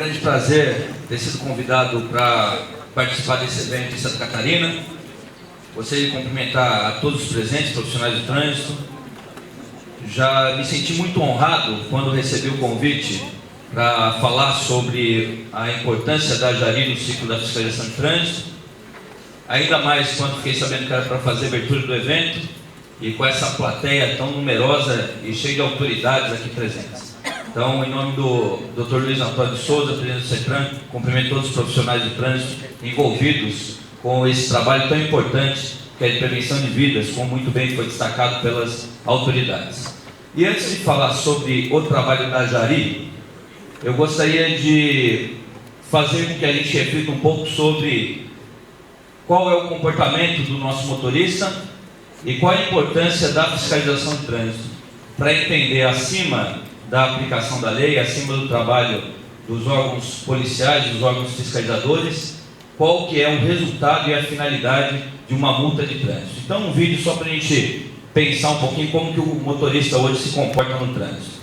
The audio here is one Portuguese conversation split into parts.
grande prazer ter sido convidado para participar desse evento em Santa Catarina. Gostaria de cumprimentar a todos os presentes, profissionais do trânsito. Já me senti muito honrado quando recebi o convite para falar sobre a importância da Jari no ciclo da fiscalização de trânsito. Ainda mais quando fiquei sabendo que era para fazer a abertura do evento e com essa plateia tão numerosa e cheia de autoridades aqui presentes. Então, em nome do Dr. Luiz Antônio de Souza, presidente do CETRAN, cumprimento todos os profissionais do trânsito envolvidos com esse trabalho tão importante que é de prevenção de vidas, como muito bem foi destacado pelas autoridades. E antes de falar sobre o trabalho da Jari, eu gostaria de fazer com que a gente reflita um pouco sobre qual é o comportamento do nosso motorista e qual a importância da fiscalização de trânsito, para entender acima da aplicação da lei, acima do trabalho dos órgãos policiais, dos órgãos fiscalizadores, qual que é o resultado e a finalidade de uma multa de trânsito. Então, um vídeo só para a gente pensar um pouquinho como que o motorista hoje se comporta no trânsito.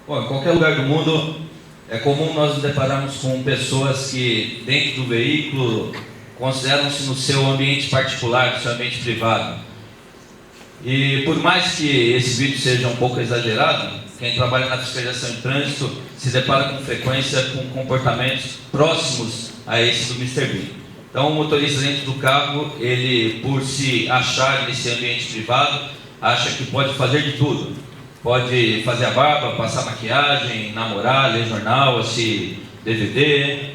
Bom, em qualquer lugar do mundo é comum nós nos depararmos com pessoas que dentro do veículo consideram-se no seu ambiente particular, no seu ambiente privado. E por mais que esse vídeo seja um pouco exagerado, quem trabalha na fiscalização de trânsito se depara com frequência com comportamentos próximos a esse do Mr. Bean. Então o motorista dentro do carro, ele por se achar nesse ambiente privado, acha que pode fazer de tudo. Pode fazer a barba, passar maquiagem, namorar, ler jornal, assistir DVD,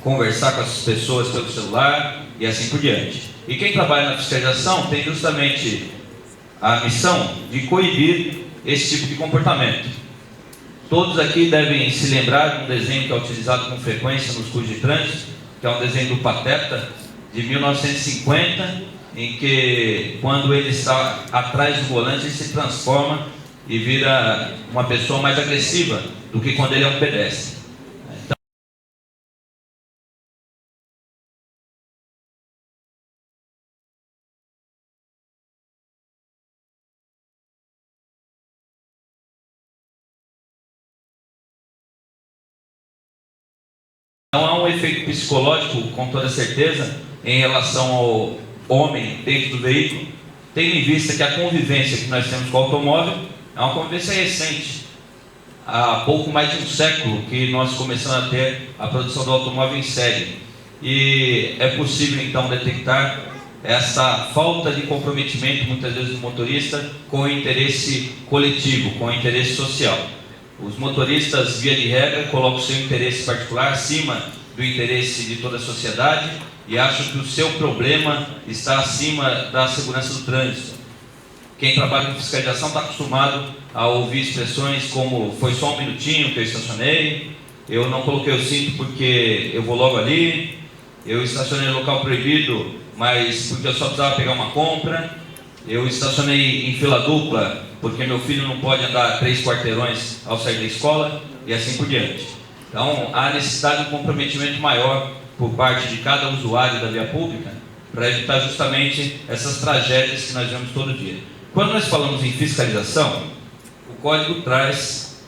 conversar com as pessoas pelo celular e assim por diante. E quem trabalha na fiscalização tem justamente a missão de coibir esse tipo de comportamento. Todos aqui devem se lembrar de um desenho que é utilizado com frequência nos cursos de trânsito, que é um desenho do Pateta, de 1950, em que quando ele está atrás do volante, ele se transforma e vira uma pessoa mais agressiva do que quando ele é um pedestre. Então há um efeito psicológico, com toda certeza, em relação ao homem dentro do veículo, tendo em vista que a convivência que nós temos com o automóvel é uma convivência recente. Há pouco mais de um século que nós começamos a ter a produção do automóvel em série. E é possível então detectar essa falta de comprometimento, muitas vezes, do motorista com o interesse coletivo, com o interesse social. Os motoristas, via de regra, colocam o seu interesse particular acima do interesse de toda a sociedade e acham que o seu problema está acima da segurança do trânsito. Quem trabalha com fiscalização está acostumado a ouvir expressões como foi só um minutinho que eu estacionei, eu não coloquei o cinto porque eu vou logo ali, eu estacionei no local proibido, mas porque eu só precisava pegar uma compra, eu estacionei em fila dupla porque meu filho não pode andar 3 quarteirões ao sair da escola e assim por diante. Então há necessidade de um comprometimento maior por parte de cada usuário da via pública para evitar justamente essas tragédias que nós vemos todo dia. Quando nós falamos em fiscalização, o Código traz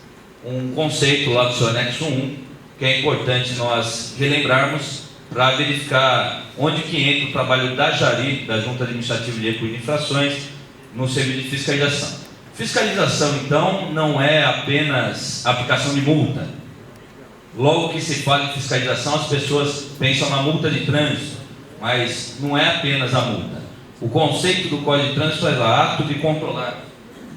um conceito lá do seu anexo 1, que é importante nós relembrarmos para verificar onde que entra o trabalho da JARI, da Junta Administrativa de Recursos e Infrações, no serviço de fiscalização. Fiscalização, então, não é apenas aplicação de multa. Logo que se fala em fiscalização, as pessoas pensam na multa de trânsito, mas não é apenas a multa. O conceito do Código de Trânsito é o ato de controlar,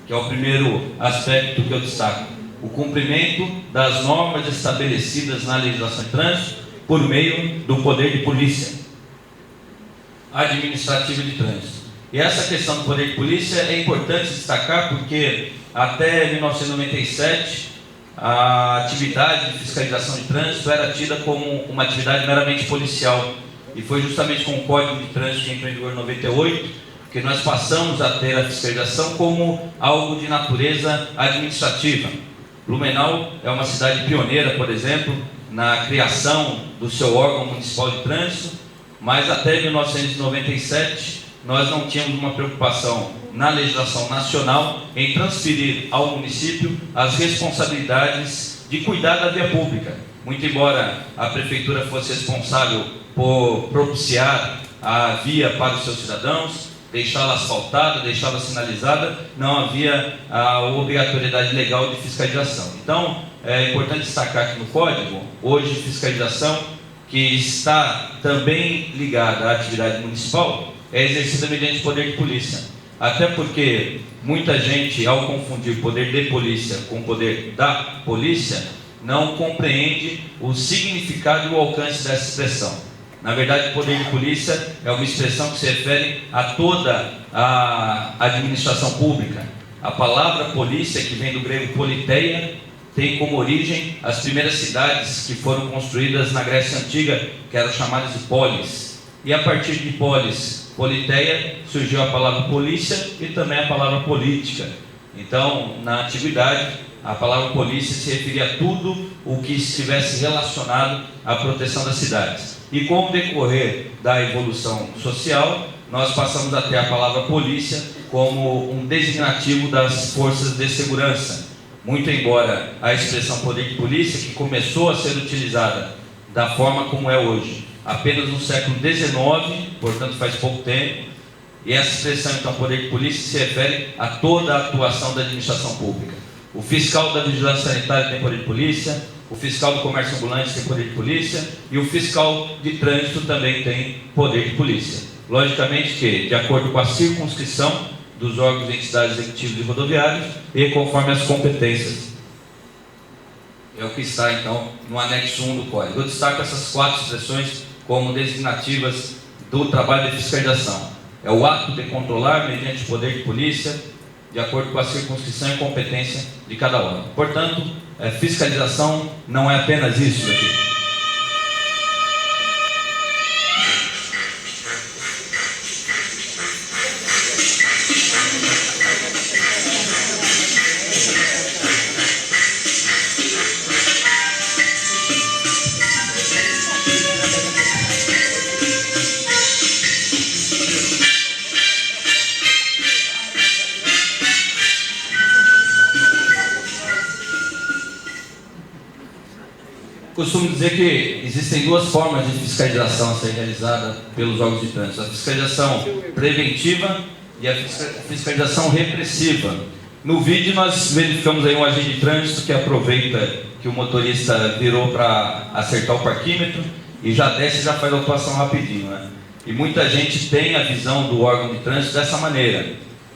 que é o primeiro aspecto que eu destaco. O cumprimento das normas estabelecidas na legislação de trânsito por meio do poder de polícia administrativa de trânsito. E essa questão do poder de polícia é importante destacar porque até 1997 a atividade de fiscalização de trânsito era tida como uma atividade meramente policial. E foi justamente com o Código de Trânsito que entrou em vigor em 98 que nós passamos a ter a fiscalização como algo de natureza administrativa. Blumenau é uma cidade pioneira, por exemplo, na criação do seu órgão municipal de trânsito, mas até 1997 nós não tínhamos uma preocupação na legislação nacional em transferir ao município as responsabilidades de cuidar da via pública. Muito embora a prefeitura fosse responsável por propiciar a via para os seus cidadãos, deixá-la asfaltada, deixá-la sinalizada, não havia a obrigatoriedade legal de fiscalização. Então, é importante destacar aqui no Código, hoje, fiscalização que está também ligada à atividade municipal, é exercida mediante poder de polícia. Até porque muita gente, ao confundir poder de polícia com poder da polícia, não compreende o significado e o alcance dessa expressão. Na verdade, o poder de polícia é uma expressão que se refere a toda a administração pública. A palavra polícia, que vem do grego politeia, tem como origem as primeiras cidades que foram construídas na Grécia Antiga, que eram chamadas de polis. E a partir de polis, politeia, surgiu a palavra polícia e também a palavra política. Então, na antiguidade, a palavra polícia se referia a tudo o que estivesse relacionado à proteção das cidades. E com o decorrer da evolução social, nós passamos a ter a palavra polícia como um designativo das forças de segurança. muito embora a expressão poder de polícia, que começou a ser utilizada da forma como é hoje, apenas no século XIX, portanto faz pouco tempo, e essa expressão, então, poder de polícia, se refere a toda a atuação da administração pública. O fiscal da vigilância sanitária tem poder de polícia, o fiscal do comércio ambulante tem poder de polícia, e o fiscal de trânsito também tem poder de polícia. Logicamente que, de acordo com a circunscrição dos órgãos e entidades executivos e rodoviários, e conforme as competências. É o que está, então, no anexo 1 do Código. Eu destaco essas 4 expressões como designativas do trabalho de fiscalização. É o ato de controlar mediante o poder de polícia, de acordo com a circunscrição e competência de cada órgão. Portanto, fiscalização não é apenas isso aqui. Costumo dizer que existem 2 formas de fiscalização a ser realizada pelos órgãos de trânsito: a fiscalização preventiva e a fiscalização repressiva. No vídeo nós verificamos aí um agente de trânsito que aproveita que o motorista virou para acertar o parquímetro e já desce e já faz a atuação rapidinho, né? E muita gente tem a visão do órgão de trânsito dessa maneira,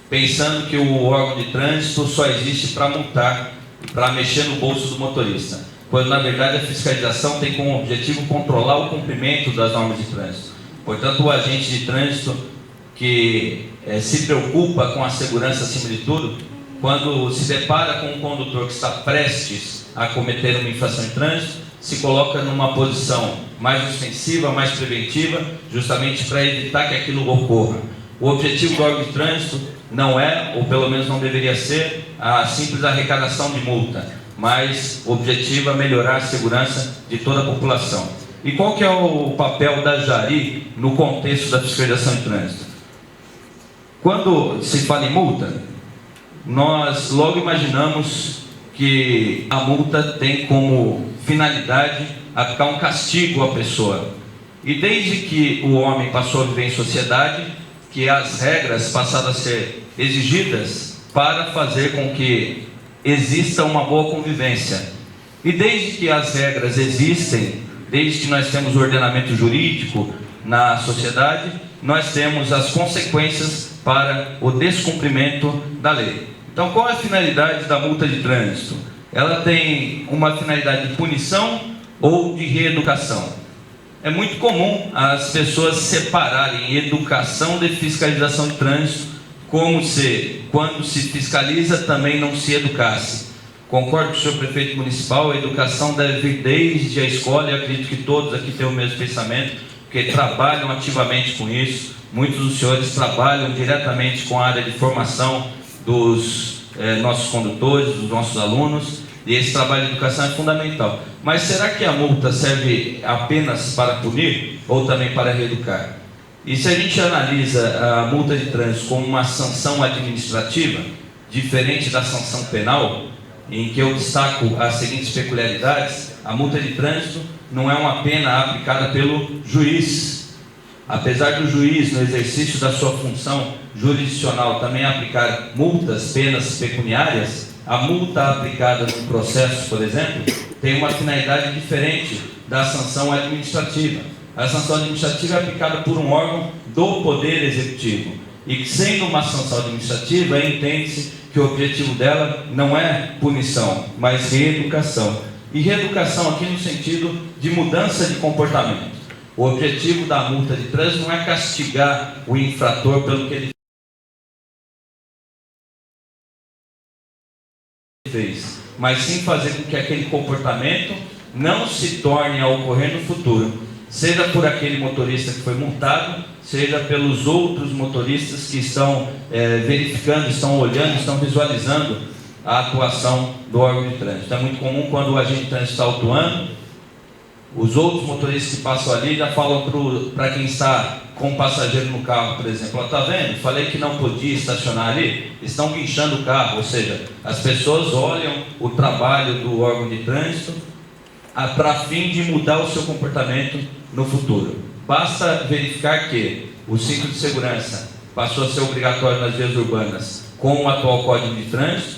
pensando que o órgão de trânsito só existe para multar, para mexer no bolso do motorista, quando na verdade a fiscalização tem como objetivo controlar o cumprimento das normas de trânsito. Portanto, o agente de trânsito que se preocupa com a segurança acima de tudo, quando se depara com um condutor que está prestes a cometer uma infração de trânsito, se coloca numa posição mais ostensiva, mais preventiva, justamente para evitar que aquilo ocorra. O objetivo do órgão de trânsito não é, ou pelo menos não deveria ser, a simples arrecadação de multa, mas o objetivo é melhorar a segurança de toda a população. E qual que é o papel da Jari no contexto da fiscalização de trânsito? Quando se fala em multa, nós logo imaginamos que a multa tem como finalidade aplicar um castigo à pessoa. E desde que o homem passou a viver em sociedade, que as regras passaram a ser exigidas para fazer com que exista uma boa convivência. E desde que as regras existem, desde que nós temos o ordenamento jurídico na sociedade, nós temos as consequências para o descumprimento da lei. Então, qual é a finalidade da multa de trânsito? Ela tem uma finalidade de punição ou de reeducação. É muito comum as pessoas separarem educação de fiscalização de trânsito, como se, quando se fiscaliza, também não se educasse. Concordo com o senhor prefeito municipal, a educação deve vir desde a escola, e acredito que todos aqui têm o mesmo pensamento, porque trabalham ativamente com isso. Muitos dos senhores trabalham diretamente com a área de formação dos nossos condutores, dos nossos alunos, e esse trabalho de educação é fundamental. Mas será que a multa serve apenas para punir ou também para reeducar? E se a gente analisa a multa de trânsito como uma sanção administrativa, diferente da sanção penal, em que eu destaco as seguintes peculiaridades: a multa de trânsito não é uma pena aplicada pelo juiz. Apesar do juiz, no exercício da sua função jurisdicional, também aplicar multas, penas pecuniárias, a multa aplicada num processo, por exemplo, tem uma finalidade diferente da sanção administrativa. A sanção administrativa é aplicada por um órgão do Poder Executivo. E sendo uma sanção administrativa, entende-se que o objetivo dela não é punição, mas reeducação. E reeducação aqui no sentido de mudança de comportamento. O objetivo da multa de trânsito não é castigar o infrator pelo que ele fez, mas sim fazer com que aquele comportamento não se torne a ocorrer no futuro, seja por aquele motorista que foi multado, seja pelos outros motoristas que estão verificando, estão olhando, estão visualizando a atuação do órgão de trânsito. É muito comum, quando o agente de trânsito está autuando, os outros motoristas que passam ali já falam para quem está com um passageiro no carro, por exemplo, está vendo? Falei que não podia estacionar ali, estão guinchando o carro, ou seja, as pessoas olham o trabalho do órgão de trânsito para fim de mudar o seu comportamento no futuro. Basta verificar que o cinto de segurança passou a ser obrigatório nas vias urbanas com o atual Código de Trânsito,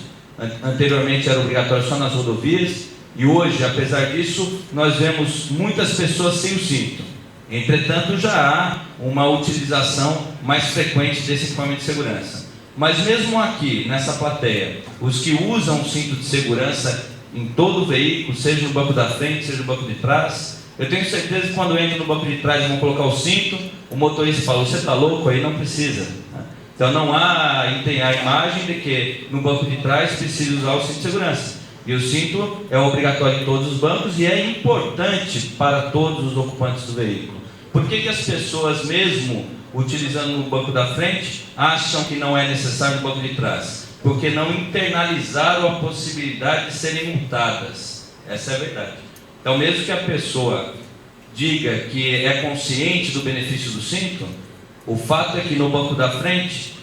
anteriormente era obrigatório só nas rodovias, e hoje, apesar disso, nós vemos muitas pessoas sem o cinto. Entretanto, já há uma utilização mais frequente desse equipamento de segurança. Mas mesmo aqui, nessa plateia, os que usam o cinto de segurança em todo o veículo, seja no banco da frente, seja no banco de trás, eu tenho certeza que quando entra no banco de trás e vão colocar o cinto, o motorista fala: você está louco aí? Não precisa. Então não há a imagem de que no banco de trás precisa usar o cinto de segurança. E o cinto é obrigatório em todos os bancos e é importante para todos os ocupantes do veículo. Por que as pessoas, mesmo utilizando no banco da frente, acham que não é necessário no banco de trás? Porque não internalizaram a possibilidade de serem multadas. Essa é a verdade. Então, mesmo que a pessoa diga que é consciente do benefício do cinto, o fato é que no banco da frente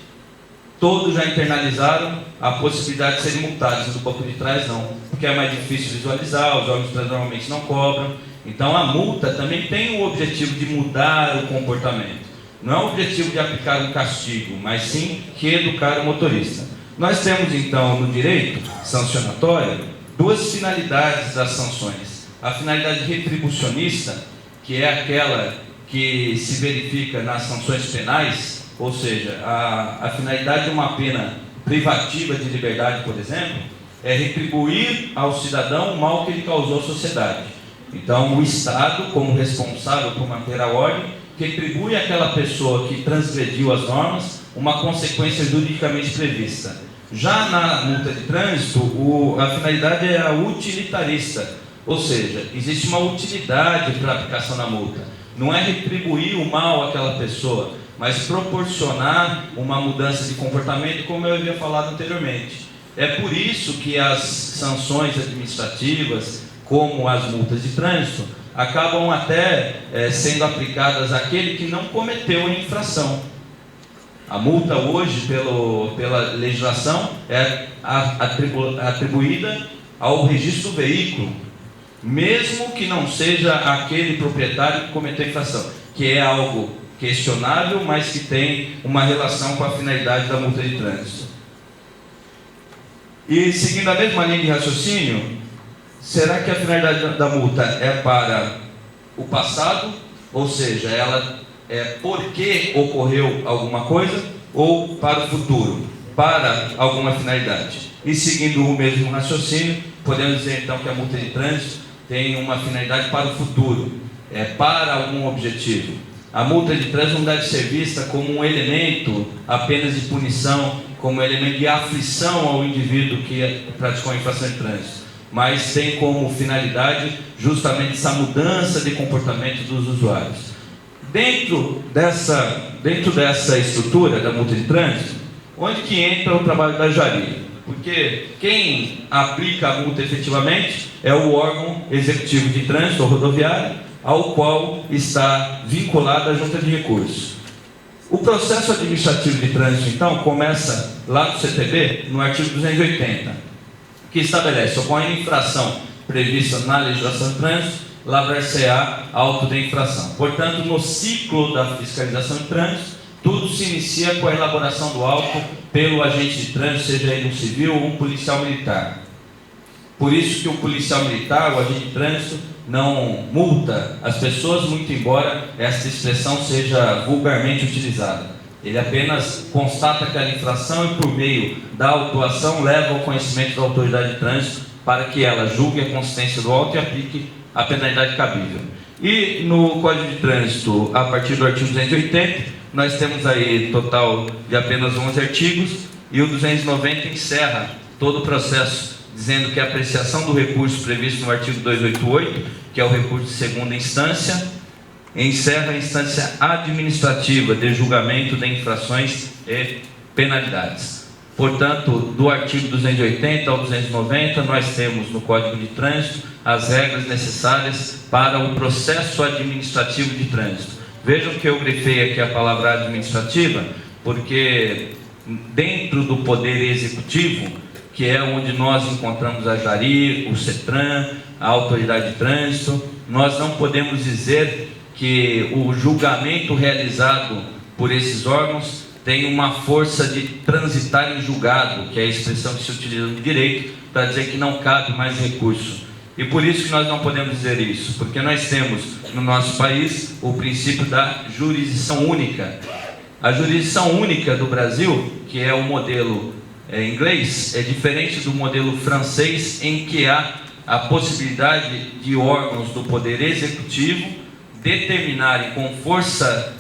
todos já internalizaram a possibilidade de serem multados, no banco de trás não, porque é mais difícil visualizar, os órgãos de trânsito normalmente não cobram. Então a multa também tem o objetivo de mudar o comportamento. Não é o objetivo de aplicar um castigo, mas sim que educar o motorista. Nós temos então no direito sancionatório duas finalidades das sanções. A finalidade retribucionista, que é aquela que se verifica nas sanções penais, ou seja, a finalidade de uma pena privativa de liberdade, por exemplo, é retribuir ao cidadão o mal que ele causou à sociedade. Então, o Estado, como responsável por manter a ordem, retribui àquela pessoa que transgrediu as normas uma consequência juridicamente prevista. Já na multa de trânsito, a finalidade é a utilitarista, ou seja, existe uma utilidade para a aplicação da multa. Não é retribuir o mal àquela pessoa, mas proporcionar uma mudança de comportamento, como eu havia falado anteriormente. É por isso que as sanções administrativas, como as multas de trânsito, acabam até sendo aplicadas àquele que não cometeu a infração. A multa hoje, pela legislação, é atribuída ao registro do veículo, mesmo que não seja aquele proprietário que cometeu a infração, que é algo questionável, mas que tem uma relação com a finalidade da multa de trânsito. E seguindo a mesma linha de raciocínio, será que a finalidade da multa é para o passado, ou seja, ela é porque ocorreu alguma coisa, ou para o futuro, para alguma finalidade? E seguindo o mesmo raciocínio, podemos dizer então que a multa de trânsito tem uma finalidade para o futuro, para algum objetivo. A multa de trânsito não deve ser vista como um elemento apenas de punição, como um elemento de aflição ao indivíduo que praticou a infração de trânsito, mas tem como finalidade justamente essa mudança de comportamento dos usuários. Dentro dessa estrutura da multa de trânsito, onde que entra o trabalho da Jari? Porque quem aplica a multa efetivamente é o órgão executivo de trânsito ou rodoviário, ao qual está vinculada a junta de recursos. O processo administrativo de trânsito, então, começa lá no CTB, no artigo 280, que estabelece: ocorrendo infração prevista na legislação de trânsito, lavrar-se-á auto de infração. Portanto, no ciclo da fiscalização de trânsito, tudo se inicia com a elaboração do auto pelo agente de trânsito, seja ele um civil ou um policial militar. Por isso que o policial militar, o agente de trânsito, não multa as pessoas, muito embora esta expressão seja vulgarmente utilizada. Ele apenas constata aquela infração e, por meio da autuação, leva ao conhecimento da autoridade de trânsito para que ela julgue a consistência do auto e aplique a penalidade cabível. E no Código de Trânsito, a partir do artigo 280, nós temos aí total de apenas 11 artigos, e o 290 encerra todo o processo, dizendo que a apreciação do recurso previsto no artigo 288, que é o recurso de segunda instância, encerra a instância administrativa de julgamento de infrações e penalidades. Portanto, do artigo 280 ao 290, nós temos no Código de Trânsito as regras necessárias para o processo administrativo de trânsito, Vejam que eu grifei aqui a palavra administrativa, porque dentro do poder executivo, que é onde nós encontramos a Jari, o CETRAN, a Autoridade de Trânsito, nós não podemos dizer que o julgamento realizado por esses órgãos tem uma força de transitar em julgado, que é a expressão que se utiliza no direito, para dizer que não cabe mais recurso. E por isso que nós não podemos dizer isso, porque nós temos no nosso país o princípio da jurisdição única. A jurisdição única do Brasil, que é o modelo inglês, é diferente do modelo francês, em que há a possibilidade de órgãos do poder executivo determinarem com força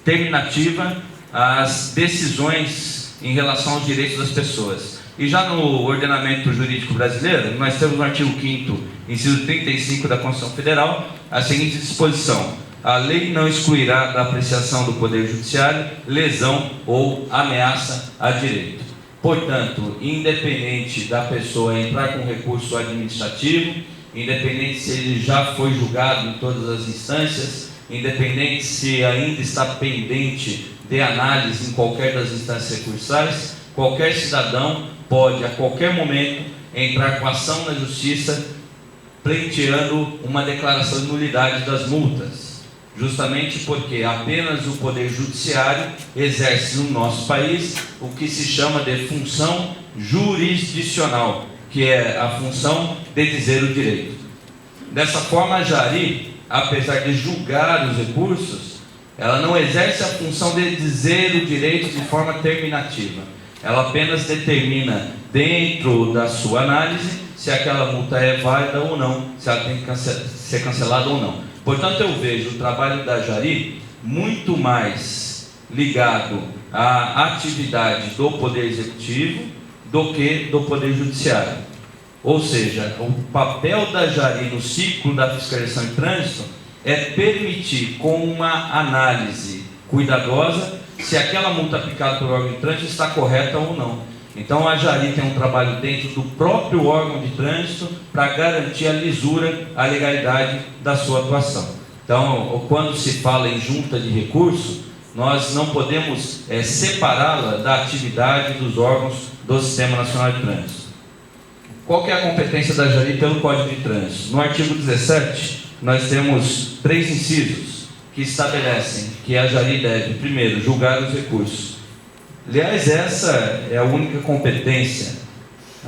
terminativa as decisões em relação aos direitos das pessoas. E já no ordenamento jurídico brasileiro, nós temos no artigo 5º, inciso 35 da Constituição Federal, a seguinte disposição: a lei não excluirá da apreciação do Poder Judiciário lesão ou ameaça a direito. Portanto, independente da pessoa entrar com recurso administrativo, independente se ele já foi julgado em todas as instâncias, independente se ainda está pendente de análise em qualquer das instâncias recursais, qualquer cidadão pode, a qualquer momento, entrar com ação na justiça pleiteando uma declaração de nulidade das multas, justamente porque apenas o Poder Judiciário exerce no nosso país o que se chama de função jurisdicional, que é a função de dizer o direito. Dessa forma, a Jari, apesar de julgar os recursos, ela não exerce a função de dizer o direito de forma terminativa. Ela apenas determina, dentro da sua análise, se aquela multa é válida ou não, se ela tem que ser cancelada ou não. Portanto, eu vejo o trabalho da Jari muito mais ligado à atividade do Poder Executivo do que do Poder Judiciário. Ou seja, o papel da Jari no ciclo da fiscalização de trânsito é permitir, com uma análise cuidadosa, se aquela multa aplicada pelo órgão de trânsito está correta ou não. Então a Jari tem um trabalho dentro do próprio órgão de trânsito para garantir a lisura, a legalidade da sua atuação. Então, quando se fala em junta de recurso, nós não podemos separá-la da atividade dos órgãos do Sistema Nacional de Trânsito. Qual que é a competência da Jari pelo Código de Trânsito? No artigo 17, nós temos 3 incisos que estabelecem que a Jari deve, primeiro, julgar os recursos. Aliás, essa é a única competência.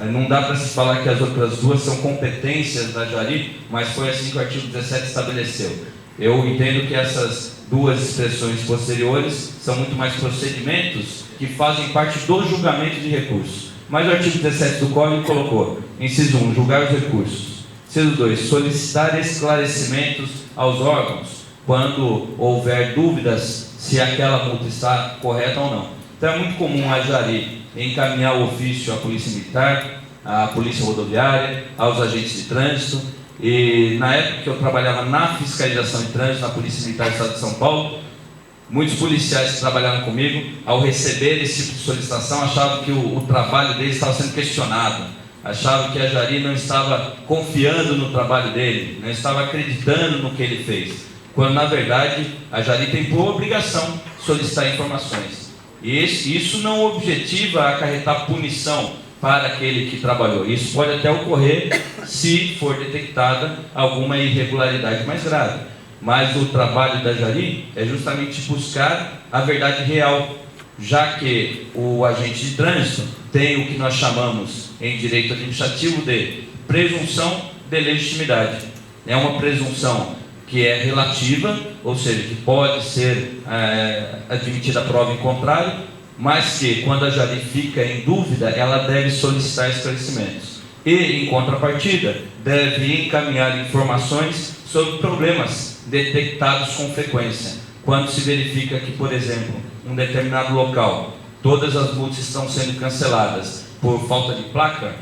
Não dá para se falar que as outras duas são competências da Jari, mas foi assim que o artigo 17 estabeleceu. Eu entendo que essas duas expressões posteriores são muito mais procedimentos que fazem parte do julgamento de recursos. Mas o artigo 17 do Código colocou, inciso 1, julgar os recursos. Inciso 2, solicitar esclarecimentos aos órgãos quando houver dúvidas se aquela multa está correta ou não. Então é muito comum a Jari encaminhar o ofício à Polícia Militar, à Polícia Rodoviária, aos agentes de trânsito. E na época que eu trabalhava na fiscalização de trânsito, na Polícia Militar do Estado de São Paulo, muitos policiais que trabalhavam comigo, ao receber esse tipo de solicitação, achavam que o trabalho deles estava sendo questionado, achavam que a Jari não estava confiando no trabalho dele, não estava acreditando no que ele fez, quando na verdade a Jari tem por obrigação solicitar informações. E isso não objetiva acarretar punição para aquele que trabalhou. Isso pode até ocorrer se for detectada alguma irregularidade mais grave. Mas o trabalho da Jari é justamente buscar a verdade real, já que o agente de trânsito tem o que nós chamamos em direito administrativo de presunção de legitimidade. É uma presunção que é relativa, ou seja, que pode ser admitida a prova em contrário, mas que, quando a Jari fica em dúvida, ela deve solicitar esclarecimentos. E, em contrapartida, deve encaminhar informações sobre problemas detectados com frequência. Quando se verifica que, por exemplo, um determinado local, todas as multas estão sendo canceladas por falta de placa,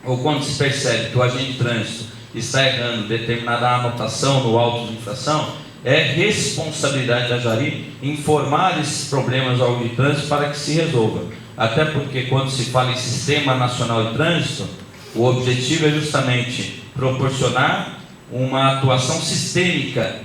ou quando se percebe que o agente de trânsito está errando determinada anotação no auto de infração, é responsabilidade da Jari informar esses problemas ao órgão de trânsito para que se resolva. Até porque, quando se fala em Sistema Nacional de Trânsito, o objetivo é justamente proporcionar uma atuação sistêmica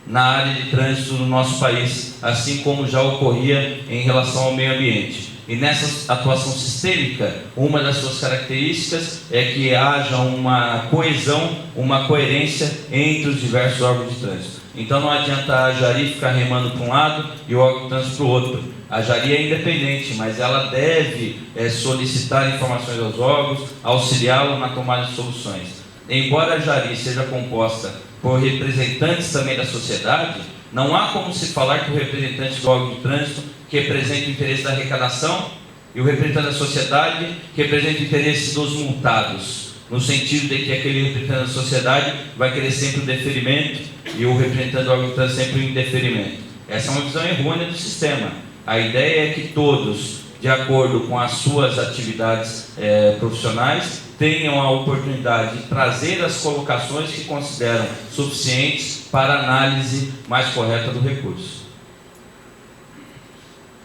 na área de trânsito no nosso país, assim como já ocorria em relação ao meio ambiente. E nessa atuação sistêmica, uma das suas características é que haja uma coesão, uma coerência entre os diversos órgãos de trânsito. Então não adianta a Jari ficar remando para um lado e o órgão de trânsito para o outro. A Jari é independente, mas ela deve solicitar informações aos órgãos, auxiliá-lo na tomada de soluções. Embora a Jari seja composta por representantes também da sociedade, não há como se falar que o representante do órgão de trânsito que representa o interesse da arrecadação e o representante da sociedade que representa o interesse dos multados, no sentido de que aquele representante da sociedade vai querer sempre o deferimento e o representante do órgão de trânsito sempre o indeferimento. Essa é uma visão errônea do sistema. A ideia é que todos, de acordo com as suas atividades profissionais, tenham a oportunidade de trazer as colocações que consideram suficientes para a análise mais correta do recurso.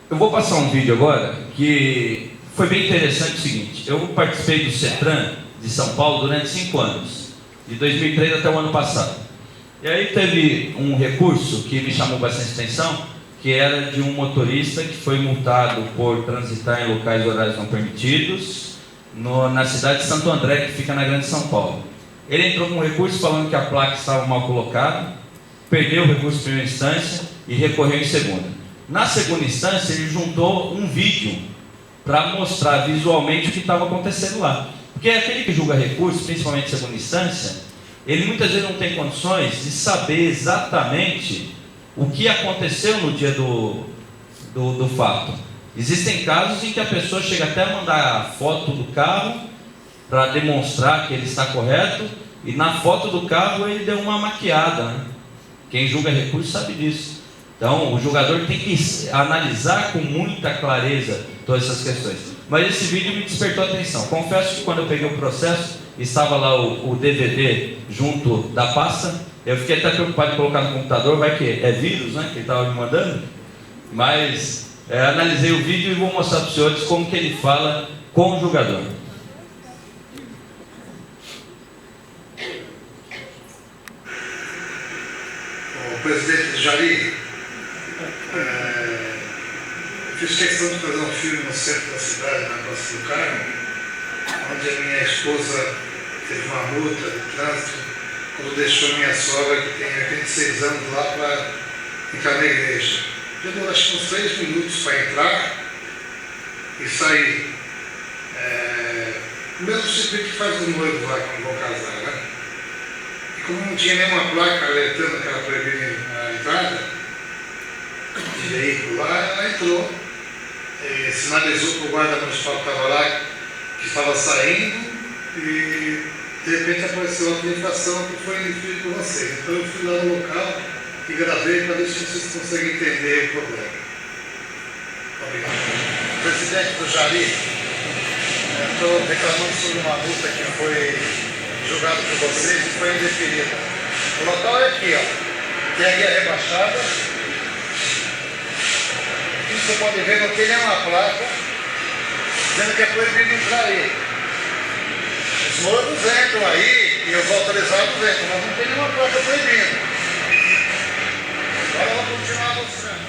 Eu vou passar um vídeo agora que foi bem interessante. O seguinte: eu participei do CETRAN de São Paulo durante 5 anos, de 2003 até o ano passado. E aí teve um recurso que me chamou bastante atenção, que era de um motorista que foi multado por transitar em locais e horários não permitidos, na cidade de Santo André, que fica na Grande São Paulo. Ele entrou com um recurso falando que a placa estava mal colocada, perdeu o recurso em primeira instância e recorreu em segunda. Na segunda instância, ele juntou um vídeo para mostrar visualmente o que estava acontecendo lá. Porque aquele que julga recurso, principalmente em segunda instância, ele muitas vezes não tem condições de saber exatamente o que aconteceu no dia do fato. Existem casos em que a pessoa chega até a mandar a foto do carro para demonstrar que ele está correto, e na foto do carro ele deu uma maquiada, né? Quem julga recurso sabe disso. Então o julgador tem que analisar com muita clareza todas essas questões. Mas esse vídeo me despertou a atenção. Confesso que quando eu peguei o processo, estava lá o DVD junto da pasta. Eu fiquei até preocupado de colocar no computador, vai que é vírus, né, que ele estava me mandando. Mas analisei o vídeo e vou mostrar para os senhores como que ele fala com o julgador. O presidente Jari, fiz questão de fazer um filme no centro da cidade, na Praça do Carmo, onde a minha esposa teve uma multa de trânsito quando deixou minha sogra, que tem 86 anos, lá para entrar na igreja. Demorou acho que uns 3 minutos para entrar e sair. O mesmo circuito que faz o noivo lá quando vão casar, né? E como não tinha nenhuma placa alertando que era proibida a entrada de veículo lá, ela entrou, sinalizou para o guarda municipal que estava lá que estava saindo e de repente apareceu outra infração que foi indeferido por vocês. Então eu fui lá no local e gravei para ver se vocês conseguem entender o problema. Obrigado. Presidente do Jari, estou reclamando sobre uma multa que foi julgada por vocês e foi indeferida. O local é aqui, ó. Tem a guia rebaixada. Aqui você pode ver, não tem nenhuma placa dizendo que é proibido entrar aí. Os noivos entram aí e os autorizados entram, mas não tem nenhuma placa proibindo. Agora vamos continuar mostrando.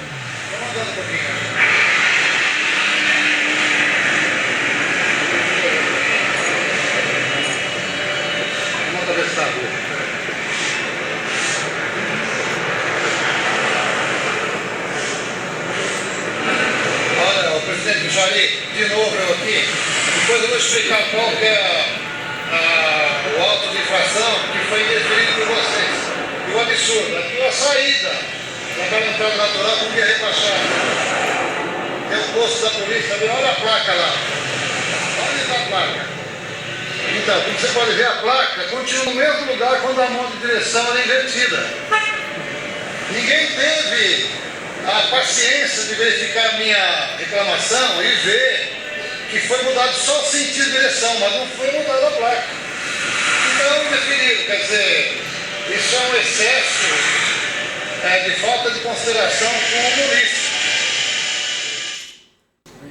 Vamos andando um pouquinho. Vamos atravessar a rua. Olha, o presidente Jari, de novo eu aqui. Depois eu vou explicar qual que é o auto de infração que foi indeferido por vocês. E o absurdo, aqui é a saída daquela entrada natural com guia rebaixada. Tem um posto da polícia ali, olha a placa lá. Olha essa placa. Então, como você pode ver, a placa continua no mesmo lugar quando a mão de direção era invertida. Ninguém teve a paciência de verificar a minha reclamação e ver que foi mudado só o sentido de direção, mas não foi mudada a placa. Então, indeferido, quer dizer, isso é um excesso de falta de consideração com o motorista.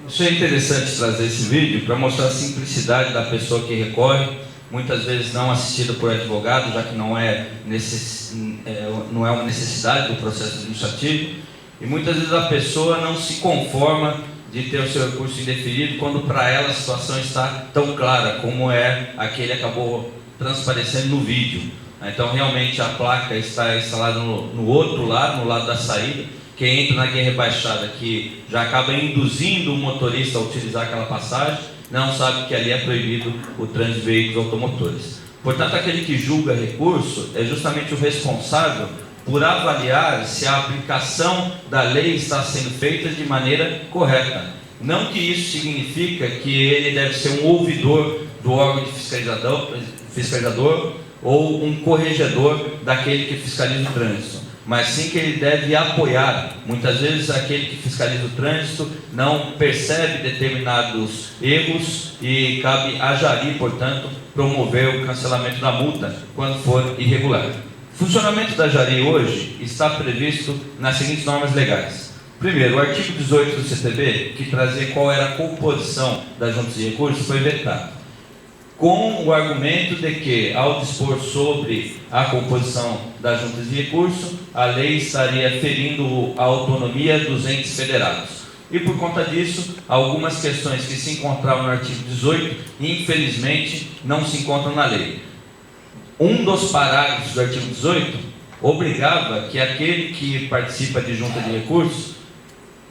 Isso é interessante trazer esse vídeo para mostrar a simplicidade da pessoa que recorre muitas vezes não assistida por advogado, já que não é uma necessidade do processo administrativo, e muitas vezes a pessoa não se conforma de ter o seu recurso indeferido, quando para ela a situação está tão clara, como é a que ele acabou transparecendo no vídeo. Então, realmente, a placa está instalada no outro lado, no lado da saída. Quem entra na guia rebaixada, que já acaba induzindo o motorista a utilizar aquela passagem, não sabe que ali é proibido o trânsito de veículos automotores. Portanto, aquele que julga recurso é justamente o responsável por avaliar se a aplicação da lei está sendo feita de maneira correta. Não que isso significa que ele deve ser um ouvidor do órgão de fiscalizador ou um corregedor daquele que fiscaliza o trânsito, mas sim que ele deve apoiar. Muitas vezes aquele que fiscaliza o trânsito não percebe determinados erros e cabe a Jari, portanto, promover o cancelamento da multa quando for irregular. O funcionamento da Jari hoje está previsto nas seguintes normas legais. Primeiro, o artigo 18 do CTB, que trazia qual era a composição das juntas de recursos, foi vetado, com o argumento de que, ao dispor sobre a composição das juntas de recurso, a lei estaria ferindo a autonomia dos entes federados. E por conta disso, algumas questões que se encontravam no artigo 18, infelizmente, não se encontram na lei. Um dos parágrafos do artigo 18 obrigava que aquele que participa de junta de recursos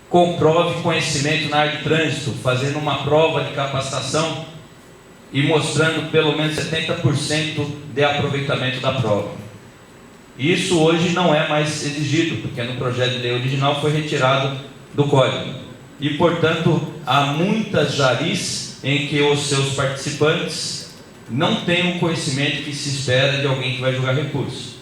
comprove conhecimento na área de trânsito, fazendo uma prova de capacitação e mostrando pelo menos 70% de aproveitamento da prova. Isso hoje não é mais exigido, porque no projeto de lei original foi retirado do código. E, portanto, há muitas jaris em que os seus participantes não têm o conhecimento que se espera de alguém que vai julgar recurso.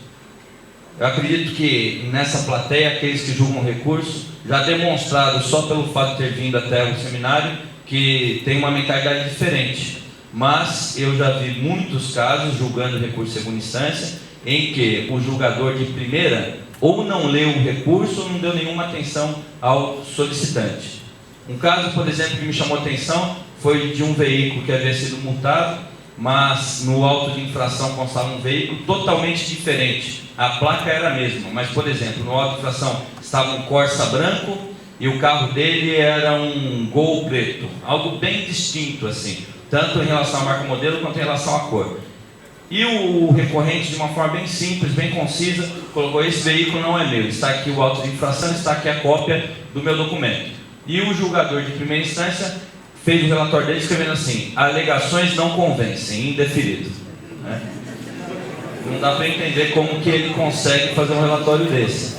Eu acredito que nessa plateia, aqueles que julgam recurso já demonstraram, só pelo fato de ter vindo até o seminário, que tem uma mentalidade diferente. Mas eu já vi muitos casos julgando recurso em segunda instância, em que o julgador de primeira ou não leu o recurso ou não deu nenhuma atenção ao solicitante. Um caso, por exemplo, que me chamou a atenção foi de um veículo que havia sido multado, mas no auto de infração constava um veículo totalmente diferente. A placa era a mesma, mas, por exemplo, no auto de infração estava um Corsa branco e o carro dele era um Gol preto, algo bem distinto assim, tanto em relação à marca modelo quanto em relação à cor. E o recorrente, de uma forma bem simples, bem concisa, colocou: esse veículo não é meu, está aqui o auto de infração, está aqui a cópia do meu documento. E o julgador de primeira instância fez o relatório dele escrevendo assim: alegações não convencem, indeferido. Não dá para entender como que ele consegue fazer um relatório desse.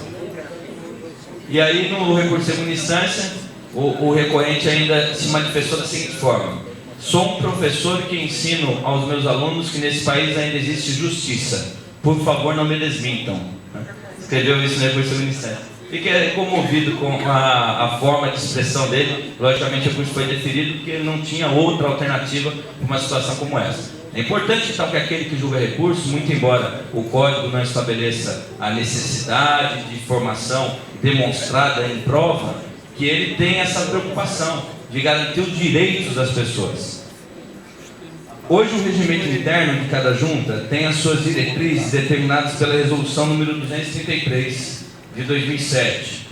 E aí, no recurso de segunda instância, o recorrente ainda se manifestou da seguinte forma: sou um professor que ensino aos meus alunos que nesse país ainda existe justiça. Por favor, não me desmintam. Escreveu isso no recurso de segunda instância. Fiquei comovido com a forma de expressão dele. Logicamente, o recurso foi deferido porque ele não tinha outra alternativa para uma situação como essa. É importante, então, que aquele que julga recurso, muito embora o código não estabeleça a necessidade de informação demonstrada em prova, que ele tenha essa preocupação de garantir os direitos das pessoas. Hoje, o regimento interno de cada junta tem as suas diretrizes determinadas pela resolução número 233 de 2007.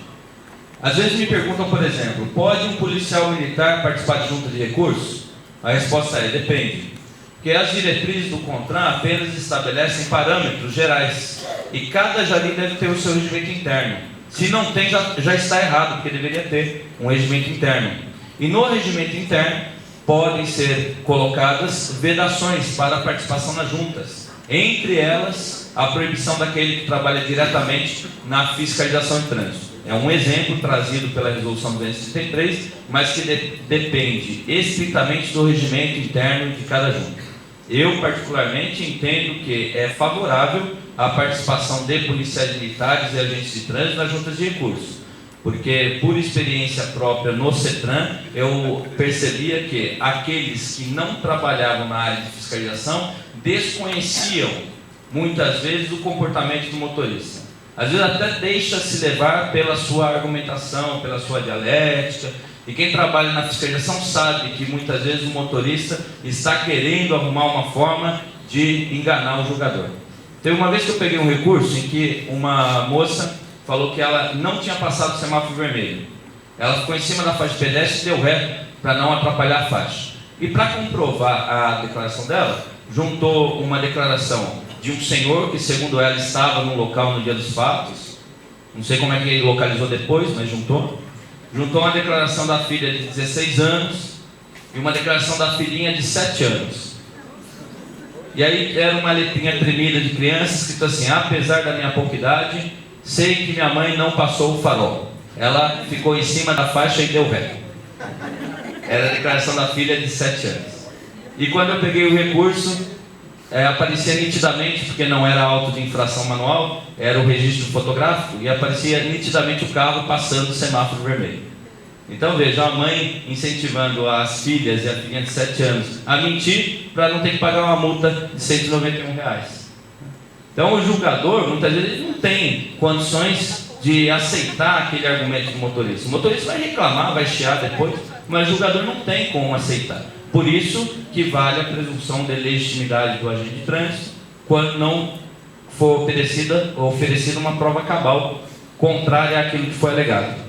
Às vezes me perguntam, por exemplo, pode um policial militar participar de junta de recursos? A resposta é: depende. Porque as diretrizes do CONTRAN apenas estabelecem parâmetros gerais e cada jari deve ter o seu regimento interno. Se não tem, já está errado, porque deveria ter um regimento interno. E no regimento interno podem ser colocadas vedações para a participação nas juntas. Entre elas, a proibição daquele que trabalha diretamente na fiscalização de trânsito. É um exemplo trazido pela resolução 233, mas que depende estritamente do regimento interno de cada junta. Eu, particularmente, entendo que é favorável a participação de policiais militares e agentes de trânsito nas juntas de recursos, porque, por experiência própria no CETRAN, eu percebia que aqueles que não trabalhavam na área de fiscalização desconheciam, muitas vezes, o comportamento do motorista. Às vezes até deixa-se levar pela sua argumentação, pela sua dialética. E quem trabalha na fiscalização sabe que muitas vezes o motorista está querendo arrumar uma forma de enganar o julgador. Teve uma vez que eu peguei um recurso em que uma moça falou que ela não tinha passado o semáforo vermelho. Ela ficou em cima da faixa de pedestre e deu ré para não atrapalhar a faixa. E para comprovar a declaração dela, juntou uma declaração de um senhor que, segundo ela, estava no local no dia dos fatos. Não sei como é que ele localizou depois, mas juntou. Juntou uma declaração da filha de 16 anos e uma declaração da filhinha de 7 anos. E aí era uma letrinha tremida de criança, escrito assim: apesar da minha pouca idade, sei que minha mãe não passou o farol. Ela ficou em cima da faixa e deu ré. Era a declaração da filha de 7 anos. E quando eu peguei o recurso, aparecia nitidamente, porque não era auto de infração manual, era o registro fotográfico, e aparecia nitidamente o carro passando o semáforo vermelho. Então veja, a mãe incentivando as filhas e a filhinha de 7 anos a mentir para não ter que pagar uma multa de R$191. Então o julgador, muitas vezes, ele não tem condições de aceitar aquele argumento do motorista. O motorista vai reclamar, vai chiar depois, mas o julgador não tem como aceitar. Por isso que vale a presunção de legitimidade do agente de trânsito quando não for oferecida uma prova cabal contrária àquilo que foi alegado.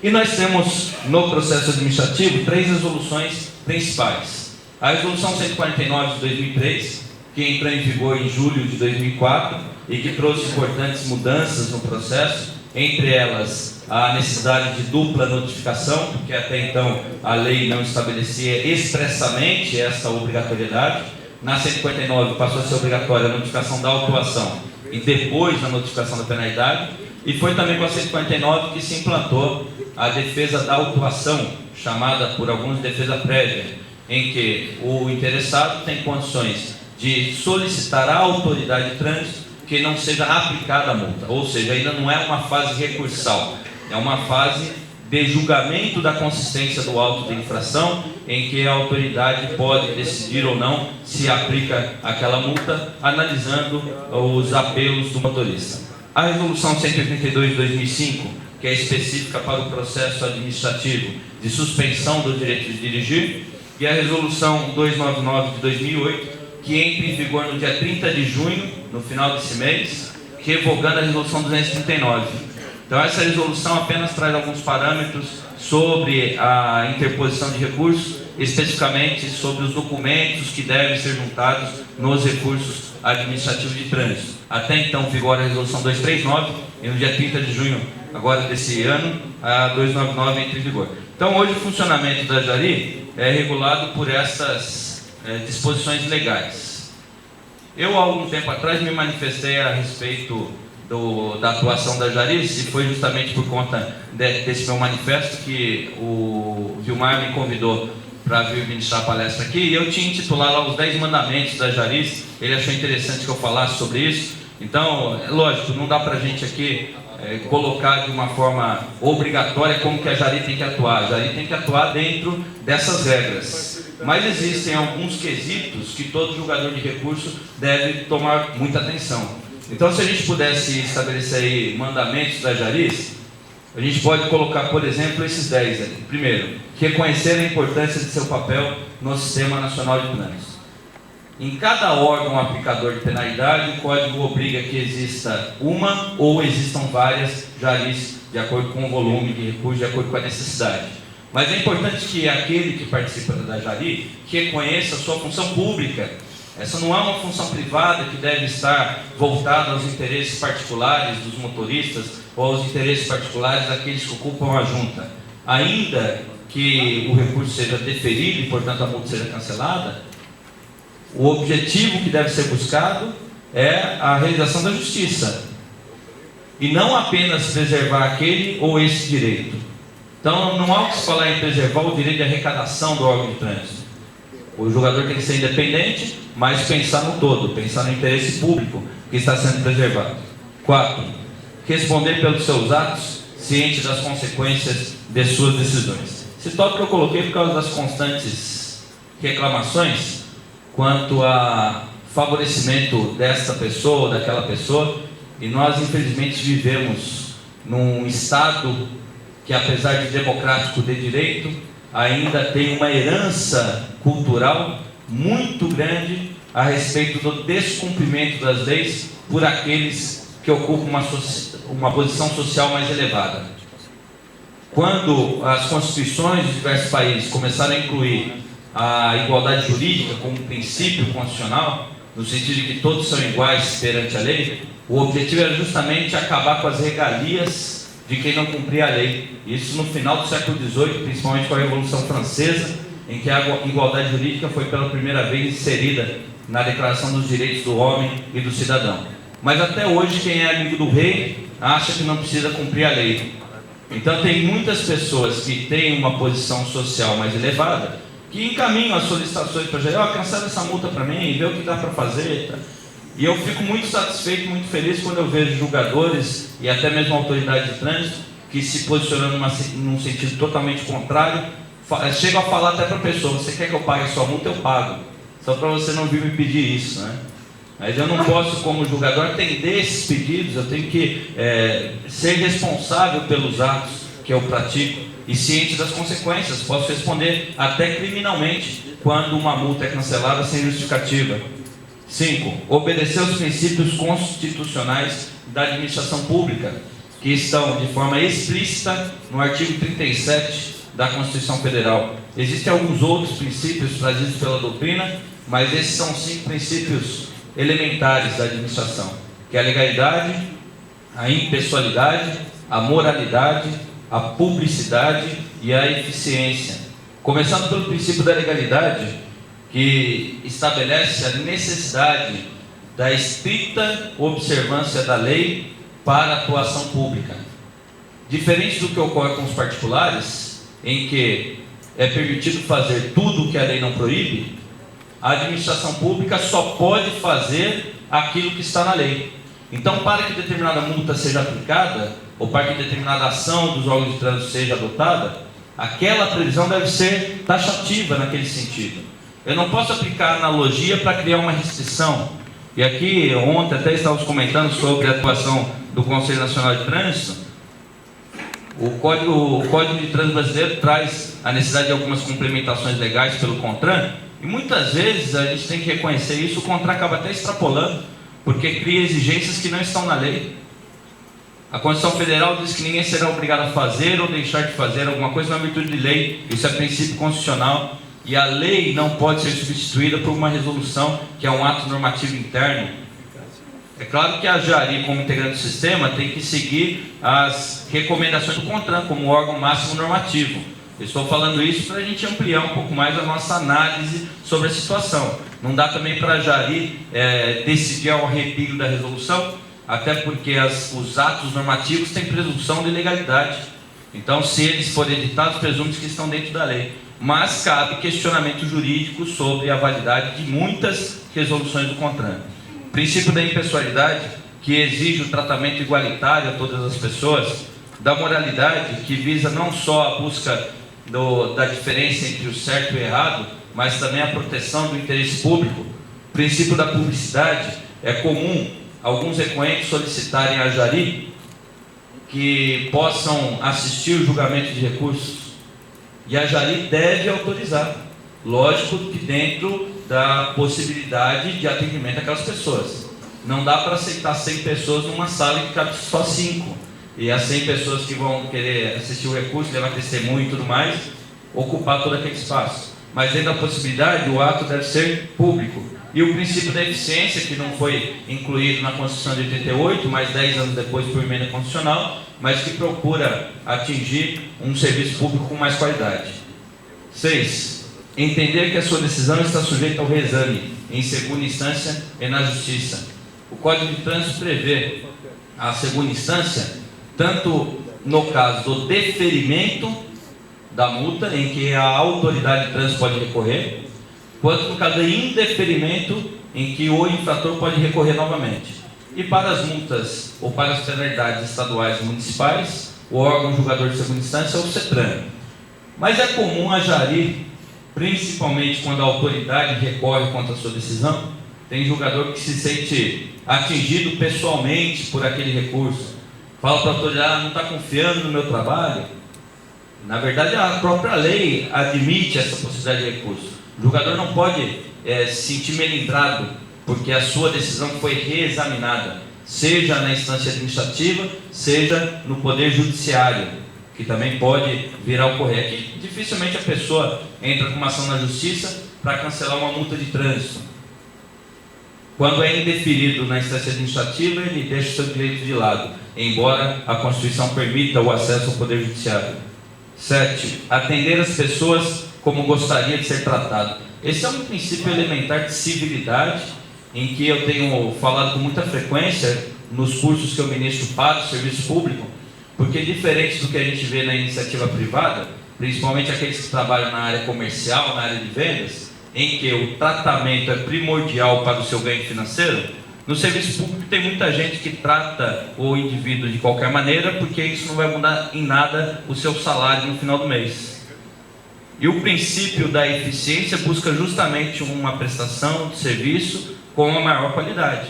E nós temos no processo administrativo 3 resoluções principais. A resolução 149 de 2003, que entrou em vigor em julho de 2004 e que trouxe importantes mudanças no processo, entre elas a necessidade de dupla notificação, porque até então a lei não estabelecia expressamente essa obrigatoriedade. Na 159 passou a ser obrigatória a notificação da autuação e depois a notificação da penalidade, e foi também com a 159 que se implantou a defesa da autuação, chamada por alguns de defesa prévia, em que o interessado tem condições de solicitar à autoridade de trânsito que não seja aplicada a multa, ou seja, ainda não é uma fase recursal, é uma fase de julgamento da consistência do auto de infração, em que a autoridade pode decidir ou não se aplica aquela multa, analisando os apelos do motorista. A resolução 182 de 2005, que é específica para o processo administrativo de suspensão do direito de dirigir, e a resolução 299 de 2008, que entra em vigor no dia 30 de junho, no final desse mês, revogando a resolução 239. Então essa resolução apenas traz alguns parâmetros sobre a interposição de recursos, especificamente sobre os documentos que devem ser juntados nos recursos administrativos de trânsito. Até então vigora a resolução 239 e no dia 30 de junho agora desse ano, a 299 entra em vigor. Então hoje o funcionamento da Jari é regulado por essas disposições legais. Eu, há algum tempo atrás, me manifestei a respeito da atuação da Jarice, e foi justamente por conta desse meu manifesto que o Vilmar me convidou para vir ministrar a palestra aqui, e eu tinha intitulado lá os 10 mandamentos da Jarice. Ele achou interessante que eu falasse sobre isso. Então, lógico, não dá para a gente aqui colocar de uma forma obrigatória como que a Jari tem que atuar. A Jari tem que atuar dentro dessas regras. Mas existem alguns quesitos que todo julgador de recurso deve tomar muita atenção. Então, se a gente pudesse estabelecer aí mandamentos da Jarice, a gente pode colocar, por exemplo, esses 10 ali. Primeiro, reconhecer a importância de seu papel no Sistema Nacional de Trânsito. Em cada órgão aplicador de penalidade, o Código obriga que exista uma ou existam várias Jarice, de acordo com o volume de recurso, de acordo com a necessidade. Mas é importante que aquele que participa da Jari reconheça a sua função pública. Essa não é uma função privada que deve estar voltada aos interesses particulares dos motoristas ou aos interesses particulares daqueles que ocupam a junta. Ainda que o recurso seja deferido e, portanto, a multa seja cancelada, o objetivo que deve ser buscado é a realização da justiça e não apenas preservar aquele ou esse direito. Então, não há o que se falar em preservar o direito de arrecadação do órgão de trânsito. O julgador tem que ser independente, mas pensar no todo, pensar no interesse público que está sendo preservado. 4. Responder pelos seus atos, ciente das consequências de suas decisões. Esse tópico eu coloquei por causa das constantes reclamações quanto a favorecimento desta pessoa ou daquela pessoa, e nós infelizmente vivemos num estado que, apesar de democrático de direito, ainda tem uma herança cultural muito grande a respeito do descumprimento das leis por aqueles que ocupam uma posição social mais elevada. Quando as constituições de diversos países começaram a incluir a igualdade jurídica como princípio constitucional, no sentido de que todos são iguais perante a lei, o objetivo era justamente acabar com as regalias de quem não cumpria a lei. Isso no final do século XVIII, principalmente com a Revolução Francesa, em que a igualdade jurídica foi pela primeira vez inserida na Declaração dos Direitos do Homem e do Cidadão. Mas até hoje, quem é amigo do rei acha que não precisa cumprir a lei. Então tem muitas pessoas que têm uma posição social mais elevada, que encaminham as solicitações para geral, cancela essa multa para mim, vê o que dá para fazer. Tá? E eu fico muito satisfeito, muito feliz quando eu vejo julgadores e até mesmo autoridade de trânsito que se posicionam num sentido totalmente contrário, chegam a falar até para a pessoa: você quer que eu pague a sua multa? Eu pago, só para você não vir me pedir isso, né? Mas eu não posso, como julgador, atender esses pedidos. Eu tenho que ser responsável pelos atos que eu pratico e ciente das consequências. Posso responder até criminalmente quando uma multa é cancelada sem justificativa. 5. Obedecer aos princípios constitucionais da administração pública, que estão de forma explícita no artigo 37 da Constituição Federal. Existem alguns outros princípios trazidos pela doutrina, mas esses são 5 princípios elementares da administração, que é a legalidade, a impessoalidade, a moralidade, a publicidade e a eficiência. Começando pelo princípio da legalidade, que estabelece a necessidade da estrita observância da lei para a atuação pública. Diferente do que ocorre com os particulares, em que é permitido fazer tudo o que a lei não proíbe, a administração pública só pode fazer aquilo que está na lei. Então, para que determinada multa seja aplicada, ou para que determinada ação dos órgãos de trânsito seja adotada, aquela previsão deve ser taxativa naquele sentido. Eu não posso aplicar analogia para criar uma restrição. E aqui, ontem até estávamos comentando sobre a atuação do Conselho Nacional de Trânsito. O Código de Trânsito Brasileiro traz a necessidade de algumas complementações legais pelo CONTRAN, e muitas vezes a gente tem que reconhecer isso. O CONTRAN acaba até extrapolando, porque cria exigências que não estão na lei. A Constituição Federal diz que ninguém será obrigado a fazer ou deixar de fazer alguma coisa na virtude de lei. Isso é princípio constitucional, e a lei não pode ser substituída por uma resolução, que é um ato normativo interno. É claro que a Jari, como integrante do sistema, tem que seguir as recomendações do CONTRAN como órgão máximo normativo. Eu estou falando isso para a gente ampliar um pouco mais a nossa análise sobre a situação. Não dá também para a Jari decidir ao arrepio da resolução, até porque os atos normativos têm presunção de legalidade. Então, se eles forem editados, presume que estão dentro da lei. Mas cabe questionamento jurídico sobre a validade de muitas resoluções do CONTRAN. O princípio da impessoalidade, que exige o tratamento igualitário a todas as pessoas. Da moralidade, que visa não só a busca da diferença entre o certo e o errado, mas também a proteção do interesse público. O princípio da publicidade, é comum alguns requerentes solicitarem a Jari que possam assistir o julgamento de recursos, e a Jari deve autorizar, lógico que dentro da possibilidade de atendimento àquelas pessoas. Não dá para aceitar 100 pessoas numa sala que cabe só 5. E as 100 pessoas que vão querer assistir o recurso, levar testemunho e tudo mais, ocupar todo aquele espaço. Mas dentro da possibilidade, o ato deve ser público. E o princípio da eficiência, que não foi incluído na Constituição de 88, mas 10 anos depois por emenda constitucional, mas que procura atingir um serviço público com mais qualidade. 6. Entender que a sua decisão está sujeita ao reexame, em segunda instância e na Justiça. O Código de Trânsito prevê a segunda instância, tanto no caso do deferimento da multa, em que a autoridade de trânsito pode recorrer, quanto no caso do indeferimento, em que o infrator pode recorrer novamente. E para as multas ou para as penalidades estaduais e municipais, o órgão julgador de segunda instância é o CETRAN. Mas é comum a Jari, principalmente quando a autoridade recorre contra a sua decisão, tem julgador que se sente atingido pessoalmente por aquele recurso. Fala para a autoridade: não está confiando no meu trabalho. Na verdade, a própria lei admite essa possibilidade de recurso. O julgador não pode se sentir melindrado, porque a sua decisão foi reexaminada, seja na instância administrativa, seja no Poder Judiciário, que também pode vir a ocorrer. Aqui, dificilmente a pessoa entra com uma ação na Justiça para cancelar uma multa de trânsito. Quando é indeferido na instância administrativa, ele deixa o seu direito de lado, embora a Constituição permita o acesso ao Poder Judiciário. 7. Atender as pessoas como gostaria de ser tratado. Esse é um princípio elementar de civilidade, em que eu tenho falado com muita frequência nos cursos que eu ministro para o serviço público, porque diferente do que a gente vê na iniciativa privada, principalmente aqueles que trabalham na área comercial, na área de vendas, em que o tratamento é primordial para o seu ganho financeiro, no serviço público tem muita gente que trata o indivíduo de qualquer maneira, porque isso não vai mudar em nada o seu salário no final do mês. E o princípio da eficiência busca justamente uma prestação de serviço com uma maior qualidade,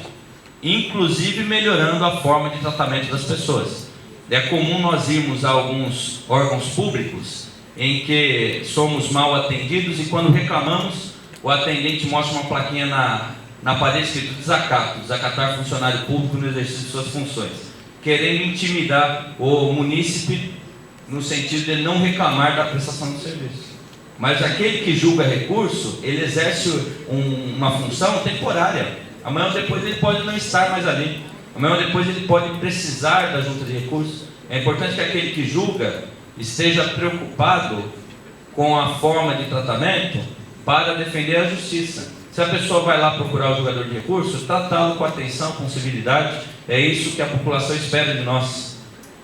inclusive melhorando a forma de tratamento das pessoas. É comum nós irmos a alguns órgãos públicos em que somos mal atendidos e quando reclamamos, o atendente mostra uma plaquinha na parede escrito desacatar funcionário público no exercício de suas funções, querendo intimidar o munícipe no sentido de não reclamar da prestação do serviço. Mas aquele que julga recurso, ele exerce uma função temporária. Amanhã ou depois ele pode não estar mais ali. Amanhã ou depois ele pode precisar da junta de recursos. É importante que aquele que julga esteja preocupado com a forma de tratamento para defender a justiça. Se a pessoa vai lá procurar o julgador de recursos, tratá-lo com atenção, com civilidade, é isso que a população espera de nós.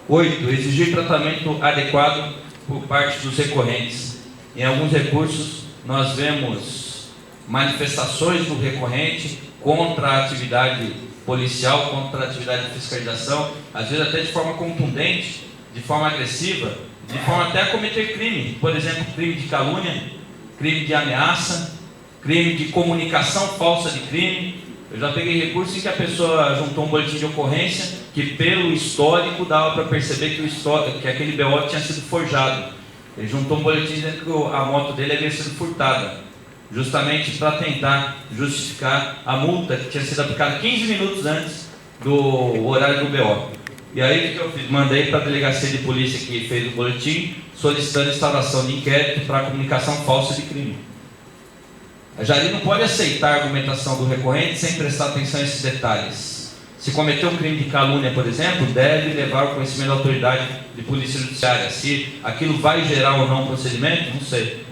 8. Exigir tratamento adequado por parte dos recorrentes. Em alguns recursos, nós vemos manifestações do recorrente contra a atividade policial, contra a atividade de fiscalização, às vezes até de forma contundente, de forma agressiva, de forma até a cometer crime. Por exemplo, crime de calúnia, crime de ameaça, crime de comunicação falsa de crime. Eu já peguei recurso em que a pessoa juntou um boletim de ocorrência que pelo histórico dava para perceber que aquele BO tinha sido forjado. Ele juntou um boletim dizendo que a moto dele havia sido furtada, justamente para tentar justificar a multa que tinha sido aplicada 15 minutos antes do horário do BO. E aí o que eu fiz? Mandei para a delegacia de polícia que fez o boletim, solicitando instauração de inquérito para comunicação falsa de crime. A Jari não pode aceitar a argumentação do recorrente sem prestar atenção a esses detalhes. Se cometeu um crime de calúnia, por exemplo, deve levar ao conhecimento da autoridade de polícia judiciária. Se aquilo vai gerar ou não um procedimento, não sei.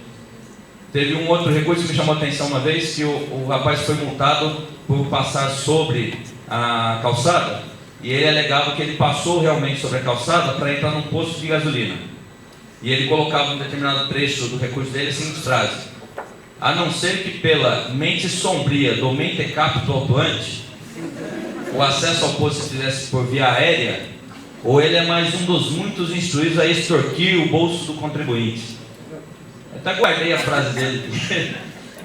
Teve um outro recurso que me chamou a atenção uma vez, que o rapaz foi multado por passar sobre a calçada, e ele alegava que ele passou realmente sobre a calçada para entrar num posto de gasolina. E ele colocava um determinado trecho do recurso dele assim, frase: a não ser que pela mente sombria do mentecapto autuante, o acesso ao posto se fizesse por via aérea, ou ele é mais um dos muitos instruídos a extorquir o bolso do contribuinte. Eu até guardei a frase dele,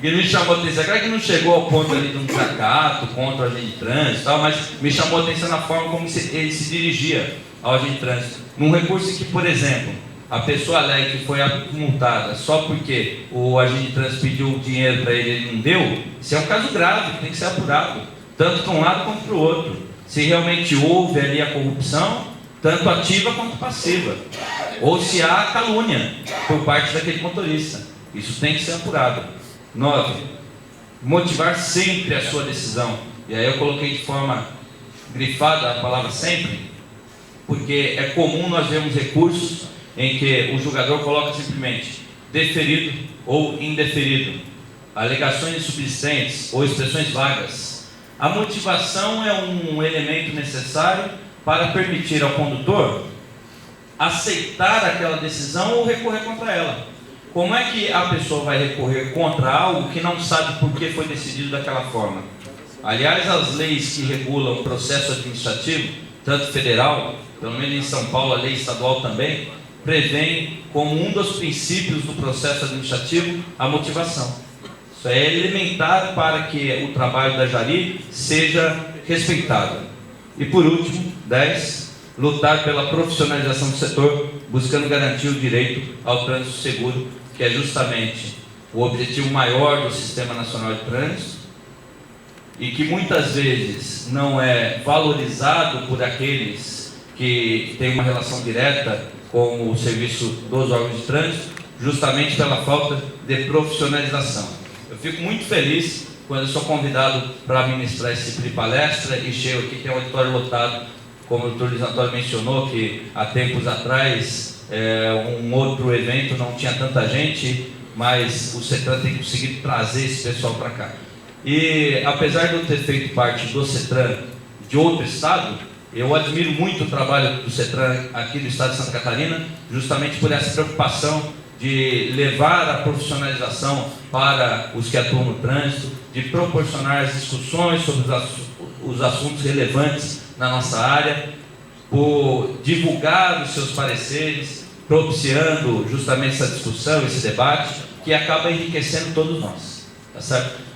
que me chamou a atenção. Claro que não chegou ao ponto ali de um desacato contra o agente de trânsito, tal, mas me chamou a atenção na forma como ele se dirigia ao agente de trânsito. Num recurso em que, por exemplo, a pessoa alega que foi multada só porque o agente de trânsito pediu dinheiro para ele e ele não deu, isso é um caso grave, que tem que ser apurado, tanto para um lado quanto para o outro. Se realmente houve ali a corrupção, tanto ativa quanto passiva, ou se há calúnia por parte daquele motorista. Isso tem que ser apurado. 9. Motivar sempre a sua decisão. E aí eu coloquei de forma grifada a palavra sempre, porque é comum nós vermos recursos em que o julgador coloca simplesmente deferido ou indeferido, alegações insubsistentes ou expressões vagas. A motivação é um elemento necessário para permitir ao condutor aceitar aquela decisão ou recorrer contra ela. Como é que a pessoa vai recorrer contra algo que não sabe por que foi decidido daquela forma? Aliás, as leis que regulam o processo administrativo, tanto federal, pelo menos em São Paulo, a lei estadual também, prevêem como um dos princípios do processo administrativo a motivação. Isso é elementar para que o trabalho da Jari seja respeitado. E por último, 10, lutar pela profissionalização do setor, buscando garantir o direito ao trânsito seguro, que é justamente o objetivo maior do Sistema Nacional de Trânsito e que muitas vezes não é valorizado por aqueles que têm uma relação direta com o serviço dos órgãos de trânsito, justamente pela falta de profissionalização. Eu fico muito feliz quando eu sou convidado para ministrar esse tipo de palestra e chego aqui, tem um auditório lotado, como o Dr. Luiz Antônio mencionou, que há tempos atrás um outro evento não tinha tanta gente, mas o CETRAN tem conseguido trazer esse pessoal para cá. E apesar de eu ter feito parte do CETRAN de outro estado, eu admiro muito o trabalho do CETRAN aqui do estado de Santa Catarina, justamente por essa preocupação de levar a profissionalização para os que atuam no trânsito, de proporcionar as discussões sobre os assuntos relevantes na nossa área, por divulgar os seus pareceres, propiciando justamente essa discussão, esse debate, que acaba enriquecendo todos nós, tá certo?